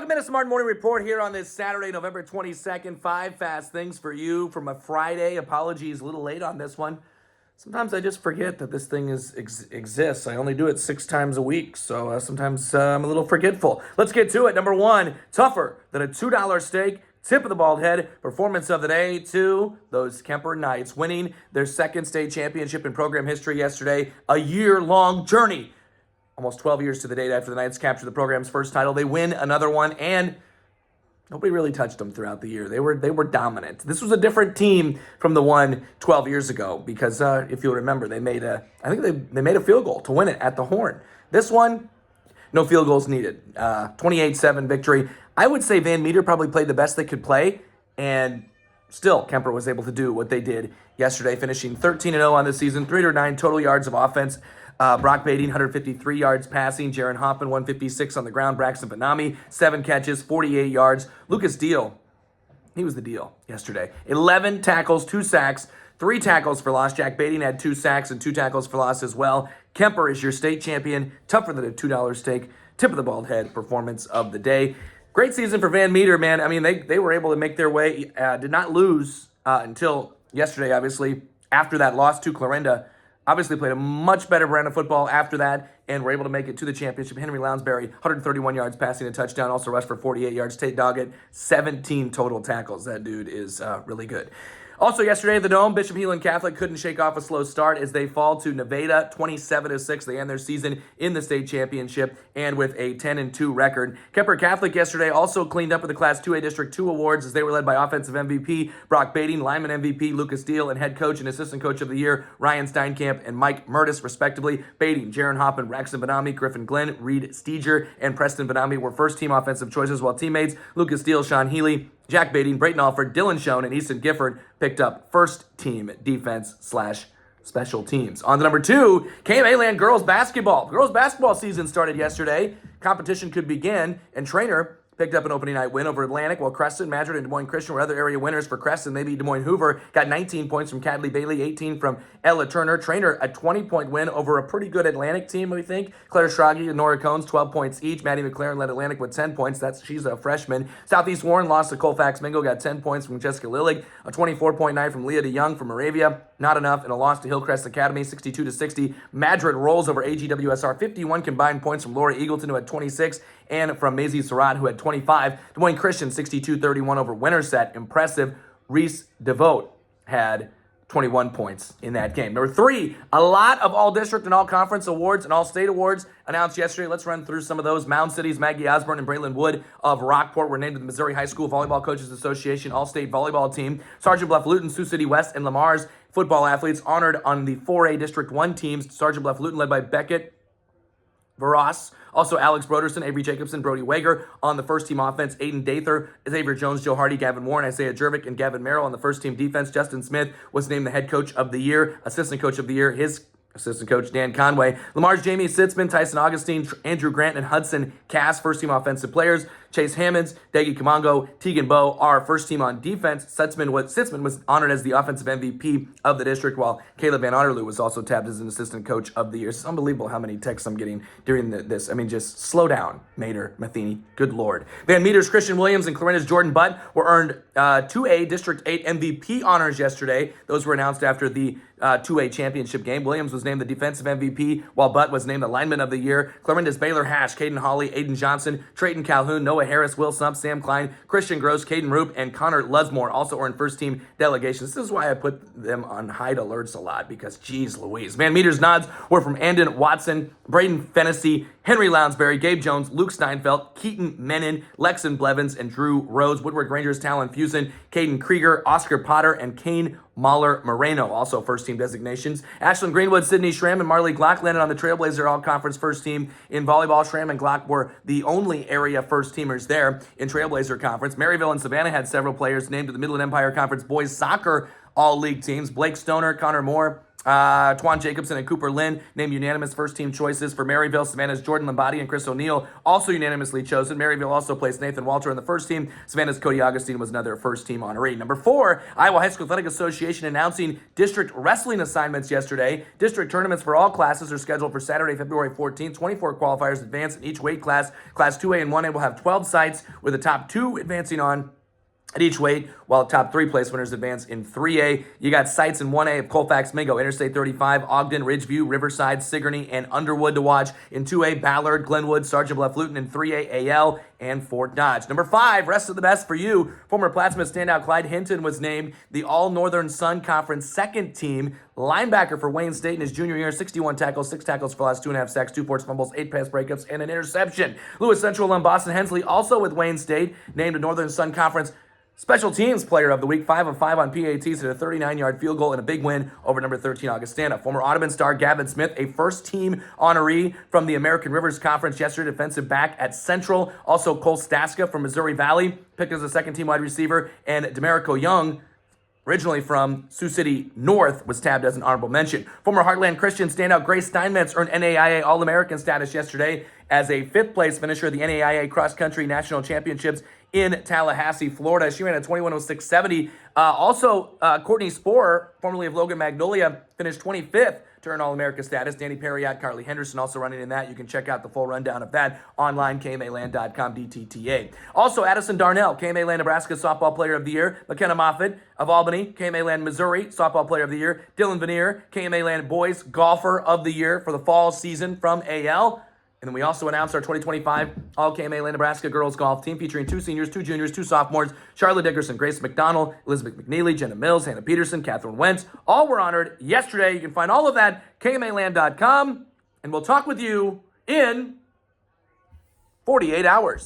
5-minute Smart Morning Report here on this Saturday, November 22nd. 5 fast things for you from a Friday. Apologies, a little late on this one. Sometimes I just forget that this thing exists. I only do it 6 times a week, so sometimes I'm a little forgetful. Let's get to it. Number 1, tougher than a $2 steak. Tip of the bald head, performance of the day. 2, those Kemper Knights winning their second state championship in program history yesterday. A year-long journey. Almost 12 years to the date after the Knights captured the program's first title. They win another one, and nobody really touched them throughout the year. They were dominant. This was a different team from the one 12 years ago because if you'll remember, they made they made a field goal to win it at the Horn. This one, no field goals needed. 28-7 victory. I would say Van Meter probably played the best they could play, and still Kemper was able to do what they did yesterday, finishing 13-0 on the season, 309 total yards of offense. Brock Bading, 153 yards passing. Jaron Hoffman, 156 on the ground. Braxton Benami, 7 catches, 48 yards. Lucas Deal, he was the deal yesterday. 11 tackles, 2 sacks, 3 tackles for loss. Jack Bading had 2 sacks and 2 tackles for loss as well. Kemper is your state champion. Tougher than a $2 steak. Tip of the bald head performance of the day. Great season for Van Meter, man. I mean, they were able to make their way. Did not lose until yesterday, obviously, after that loss to Clarinda. Obviously played a much better brand of football after that and were able to make it to the championship. Henry Lounsbury, 131 yards passing a touchdown, also rushed for 48 yards. Tate Doggett, 17 total tackles. That dude is really good. Also yesterday at the Dome, Bishop Heelan Catholic couldn't shake off a slow start as they fall to Nevada 27-6. They end their season in the state championship and with a 10-2 record. Kemper Catholic yesterday also cleaned up with the Class 2A District 2 awards as they were led by offensive MVP Brock Bading, lineman MVP Lucas Deal, and head coach and assistant coach of the year Ryan Steinkamp and Mike Murtis, respectively. Bading, Jaron Hoffman, Braxton Benami, Griffin Glenn, Reed Steger, and Preston Benami were first-team offensive choices, while teammates Lucas Deal, Sean Healy, Jack Bading, Brayton Alford, Dylan Schoen, and Easton Gifford picked up first-team defense/special teams. On to number 2, KMA Land girls basketball. Girls basketball season started yesterday. Competition could begin, and Trainer picked up an opening night win over Atlantic, while Creston, Madrid, and Des Moines Christian were other area winners for Creston. They beat Des Moines Hoover, got 19 points from Cadley Bailey, 18 from Ella Turner. Trainer, a 20-point win over a pretty good Atlantic team, we think. Claire Schrage and Nora Cones, 12 points each. Maddie McLaren led Atlantic with 10 points. She's a freshman. Southeast Warren lost to Colfax Mingo, got 10 points from Jessica Lillig, a 24-point night from Leah DeYoung from Moravia. Not enough, and a loss to Hillcrest Academy, 62-60. Madrid rolls over AGWSR, 51 combined points from Laura Eagleton, who had 26, and from Maisie Surratt, who had 25. Des Moines Christian, 62-31 over Winterset. Impressive. Reese DeVote had 21 points in that game. Number 3, a lot of all-district and all-conference awards and all-state awards announced yesterday. Let's run through some of those. Mound City's Maggie Osborne and Braylon Wood of Rockport were named to the Missouri High School Volleyball Coaches Association All-State Volleyball Team. Sergeant Bluff Luton, Sioux City West, and Lamar's football athletes honored on the 4A District 1 teams. Sergeant Bluff Luton led by Beckett Varas. Also, Alex Broderson, Avery Jacobson, Brody Wager on the first-team offense. Aiden Dather, Xavier Jones, Joe Hardy, Gavin Warren, Isaiah Jervik, and Gavin Merrill on the first-team defense. Justin Smith was named the head coach of the year, assistant coach of the year. His assistant coach, Dan Conway. Lamar's Jamie Sitzman, Tyson Augustine, Andrew Grant, and Hudson Cass, first-team offensive players. Chase Hammonds, Daggy Kamongo, Tegan Bowe are first-team on defense. Sitzman was honored as the offensive MVP of the district, while Caleb Van Otterloo was also tabbed as an assistant coach of the year. It's unbelievable how many texts I'm getting during this. I mean, just slow down, Mater, Matheny. Good Lord. Van Meter's Christian Williams and Clarinda's Jordan Butt were earned 2A District 8 MVP honors yesterday. Those were announced after the 2A championship game. Williams was named the defensive MVP, while Butt was named the lineman of the year. Clarinda's Baylor Hash, Caden Hawley, Aiden Johnson, Trayton Calhoun, Noah Harris, Will Sump, Sam Klein, Christian Gross, Caden Roop, and Connor Lusmore also earned first-team delegations. This is why I put them on hide alerts a lot, because geez Louise. Van Meter's nods were from Andon Watson, Braden Fennessy, Henry Lounsbury, Gabe Jones, Luke Steinfeld, Keaton Menon, Lexon Blevins, and Drew Rhodes. Woodward Rangers Talon Fusen, Caden Krieger, Oscar Potter, and Kane Mahler Moreno, also first-team designations. Ashlyn Greenwood, Sydney Schramm, and Marley Glock landed on the Trailblazer All-Conference first team in volleyball. Schramm and Glock were the only area first-teamers there in Trailblazer Conference. Maryville and Savannah had several players named to the Midland Empire Conference boys soccer all-league teams. Blake Stoner, Connor Moore, Twan Jacobson and Cooper Lynn named unanimous first-team choices for Maryville. Savannah's Jordan Lombardi and Chris O'Neill also unanimously chosen. Maryville also placed Nathan Walter in the first team. Savannah's Cody Augustine was another first-team honoree. Number 4, Iowa High School Athletic Association announcing district wrestling assignments yesterday. District tournaments for all classes are scheduled for Saturday, February 14th. 24 qualifiers advance in each weight class. Class 2A and 1A will have 12 sites, with the top 2 advancing on at each weight, while the top 3 place winners advance in 3A. You got sites in 1A of Colfax, Mingo, Interstate 35, Ogden, Ridgeview, Riverside, Sigourney, and Underwood to watch. In 2A, Ballard, Glenwood, Sergeant Bluff, Luton. In 3A, AL, and Fort Dodge. Number 5, rest of the best for you. Former Plattsmouth standout Clyde Hinton was named the All-Northern Sun Conference second team linebacker for Wayne State in his junior year. 61 tackles, 6 tackles for loss, 2.5 sacks, 2 forced fumbles, 8 pass breakups, and an interception. Lewis Central alum Boston Hensley, also with Wayne State, named a Northern Sun Conference Special Teams Player of the Week. 5 of 5 on PATs, hit a 39-yard field goal in a big win over number 13 Augustana. Former Audubon star Gavin Smith, a first-team honoree from the American Rivers Conference yesterday, defensive back at Central. Also, Cole Staska from Missouri Valley, picked as a second-team wide receiver. And Demarico Young, originally from Sioux City North, was tabbed as an honorable mention. Former Heartland Christian standout Grace Steinmetz earned NAIA All-American status yesterday as a 5th-place finisher of the NAIA Cross Country National Championships in Tallahassee, Florida. She ran a 21:06.70. Courtney Sporer, formerly of Logan Magnolia, finished 25th to earn All-America status. Danny Perriott, Carly Henderson also running in that. You can check out the full rundown of that online, KMAland.com, DTTA. Also, Addison Darnell, KMA Land Nebraska Softball Player of the Year. McKenna Moffitt of Albany, KMA Land Missouri Softball Player of the Year. Dylan Veneer, KMA Land Boys Golfer of the Year for the fall season from AL. And then we also announced our 2025 All-KMA Land Nebraska Girls Golf Team, featuring 2 seniors, 2 juniors, 2 sophomores, Charlotte Dickerson, Grace McDonald, Elizabeth McNeely, Jenna Mills, Hannah Peterson, Catherine Wentz. All were honored yesterday. You can find all of that, KMAland.com, and we'll talk with you in 48 hours.